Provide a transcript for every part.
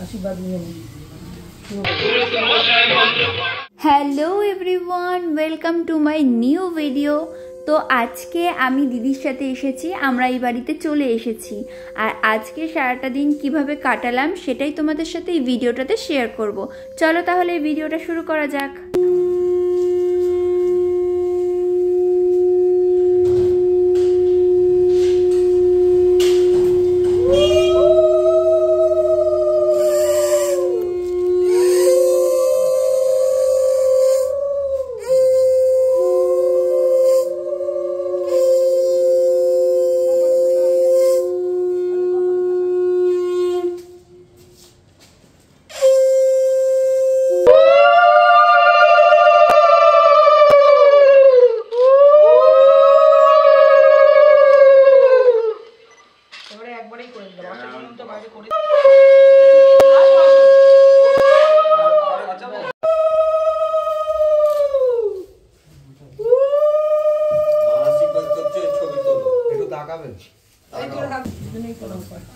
आशीर्वाद निয়ে নিই। Hello everyone, welcome to my new video. তো আজকে আমি দিদির সাথে এসেছি, আমরা এই বাড়িতে চলে এসেছি। আর আজকে সারাটা দিন কিভাবে কাটালাম সেটাই তোমাদের সাথে এই ভিডিওটাতে শেয়ার করব। চলো তাহলে এই ভিডিওটা শুরু করা যাক।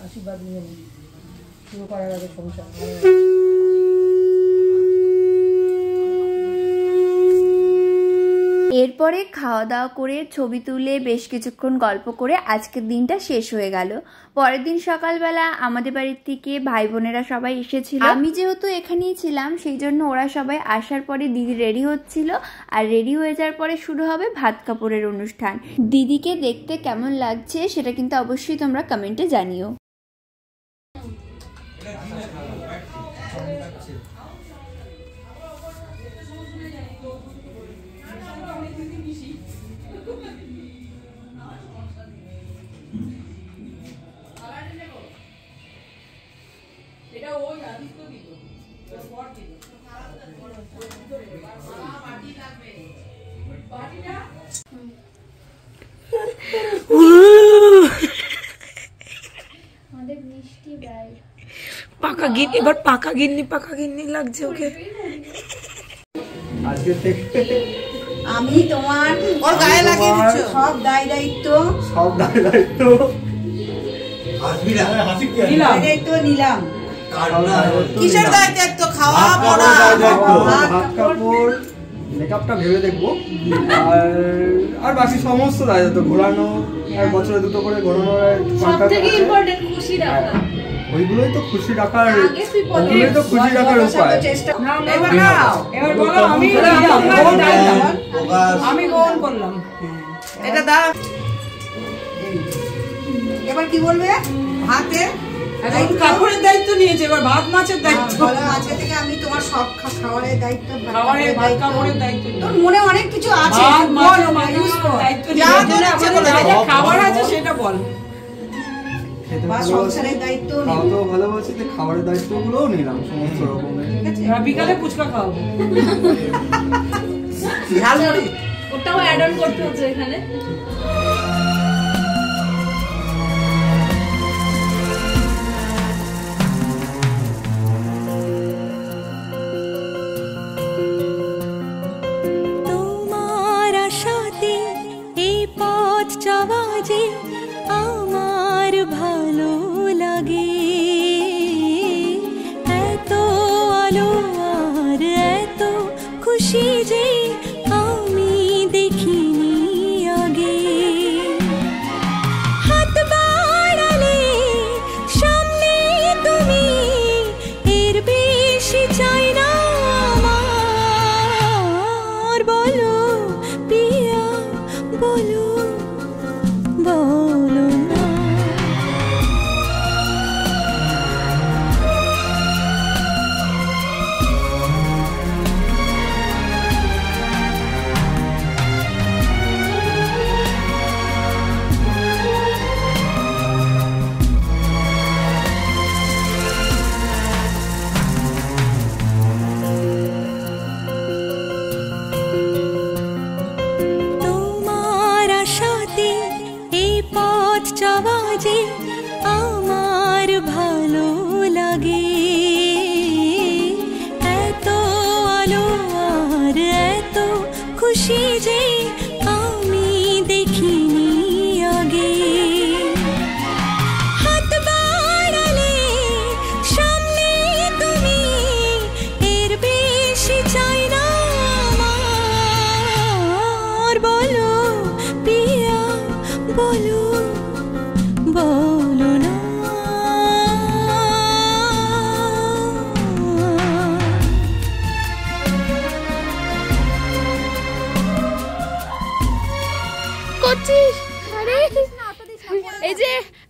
आशीर्वाद निয়ে নিই শুরু করার আগে সংসার। এরপরে খাওয়া দাওয়া করে ছবি তুলে বেশ কিছুক্ষণ গল্প করে আজকের দিনটা শেষ হয়ে গেল। পরের দিন সকালবেলা আমাদের বাড়ির থেকে ভাই বোনেরা সবাই এসেছিল। আমি যেহেতু এখানেই ছিলাম সেই জন্য ওরা সবাই আসার পরে দিদি রেডি হচ্ছিল, আর রেডি হয়ে যাওয়ার পরে শুরু হবে ভাত কাপড়ের অনুষ্ঠান। দিদিকে দেখতে কেমন লাগছে সেটা কিন্তু অবশ্যই তোমরা কমেন্টে জানিও। পাকা গিন্নি, এবার পাকা গিন্নি লাগছে ওকে। আজকে থেকে আমি তোমার ওর গায়ে লাগিয়ে দিচ্ছ সব দায়িত্ব নিলাম। কিসের দায়িত্ব? খাওয়া পড়া, কাপড়, মেকআপটা ভেবে দেখবো, আর বাকি সমস্ত দায়িত্ব, ঘোরানো, আর বছরে দুটো করে ঘোরানোর খুশি রাখা। ওইগুলোই তো খুশি রাখার উপায়। আমি গ্রহণ করলাম এটা। দাঁড়া, এবার কি বলবে? ভাতে কাপড়ের দায়িত্ব নিয়েছে, এবার ভাত মাছের দায়িত্ব। আজকে থেকে আমি তোমার সব খাবারের দায়িত্ব, কাপড়ের দায়িত্ব। তোর মনে অনেক কিছু আছে, খাবার আছে সেটা বল। ভালোবাসি, খাবারের দায়িত্ব গুলোও নিলাম সমস্ত রকমের। বিকালে ফুচকা খাওয়াবো, ওটাও অ্যাড অন করতে হচ্ছে এখানে। তোমার আশাতে এই পথ চলা যে আমার ভালো লাগে, এত আলো আর এত খুশি যে আমি দেখিনি আগে।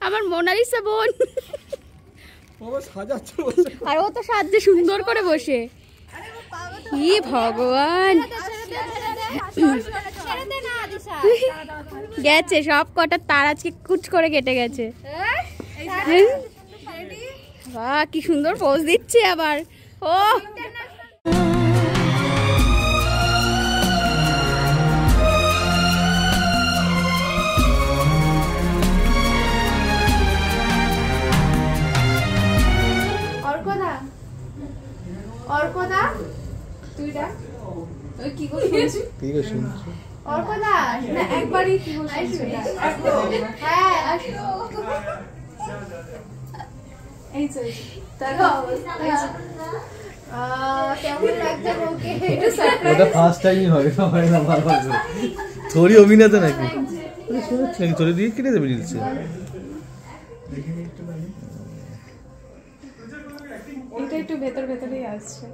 আমার মোনালিসা বোন। বাবা সাজাচ্ছে আর ও তো সাজছে সুন্দর করে বসে। কি ভগবান, গেছে সব কটা তার আজকে কুচ করে কেটে গেছে। বাহ কি সুন্দর পোজ দিচ্ছে আবার ও। অর্কদা তুই ডাক, তুই কি করছিস? কি করছিস? অর্কদা না একবারই কি করছিস? হ্যাঁ আসো। এই তো দেখো কেমন লাগছে ওকে? ওটা ফার্স্ট টাইমই হবে, হয় না বারবার। থোড়ি অভিনেতা নাকি? শুনেছি নাকি থোড়ি দিয়ে কেটে দেবে রিলসে। এটা একটু ভেতর ভেতরেই আসছে।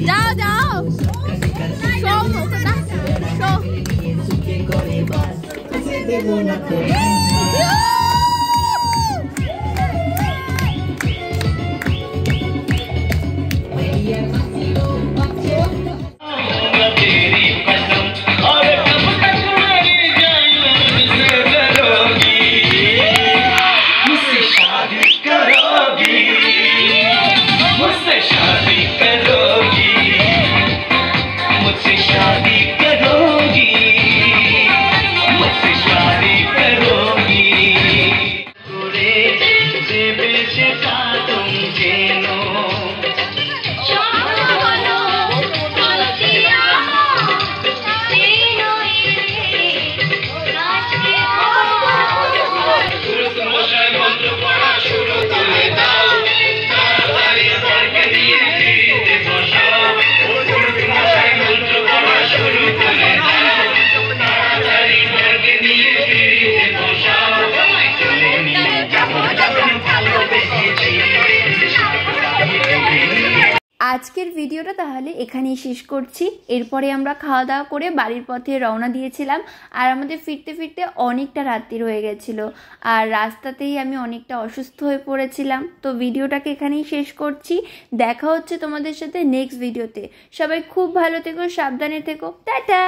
যাও যাও আজকের ভিডিওটা তাহলে এখানেই শেষ করছি। এরপরে আমরা খাওয়া দাওয়া করে বাড়ির পথে রওনা দিয়েছিলাম, আর আমাদের ফিরতে ফিরতে অনেকটা রাত্রি হয়ে গেছিলো, আর রাস্তাতেই আমি অনেকটা অসুস্থ হয়ে পড়েছিলাম। তো ভিডিওটাকে এখানেই শেষ করছি, দেখা হচ্ছে তোমাদের সাথে নেক্সট ভিডিওতে। সবাই খুব ভালো থেকো, সাবধানে থেকো, টাটা।